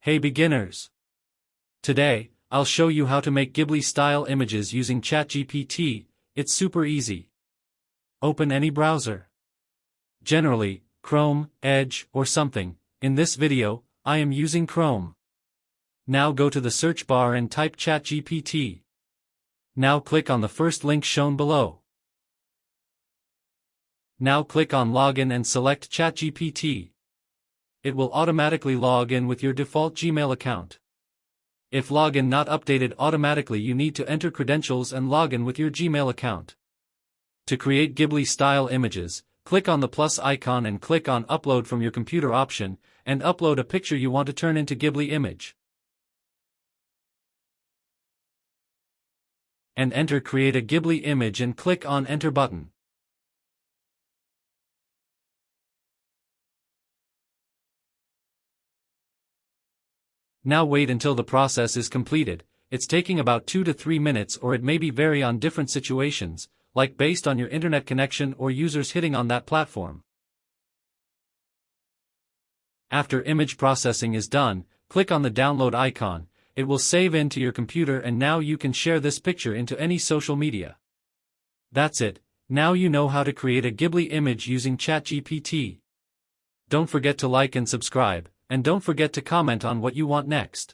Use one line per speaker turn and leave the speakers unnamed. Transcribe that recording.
Hey beginners! Today, I'll show you how to make Ghibli-style images using ChatGPT. It's super easy. Open any browser. Generally, Chrome, Edge, or something. In this video, I am using Chrome. Now go to the search bar and type ChatGPT. Now click on the first link shown below. Now click on Login and select ChatGPT. It will automatically log in with your default Gmail account. If login not updated automatically, you need to enter credentials and log in with your Gmail account. To create Ghibli-style images, click on the plus icon and click on Upload from your computer option, and upload a picture you want to turn into Ghibli image. And enter Create a Ghibli image and click on Enter button. Now wait until the process is completed. It's taking about 2 to 3 minutes, or it may be vary on different situations, like based on your internet connection or users hitting on that platform. After image processing is done, click on the download icon. It will save into your computer, and now you can share this picture into any social media. That's it. Now you know how to create a Ghibli image using ChatGPT. Don't forget to like and subscribe, and don't forget to comment on what you want next.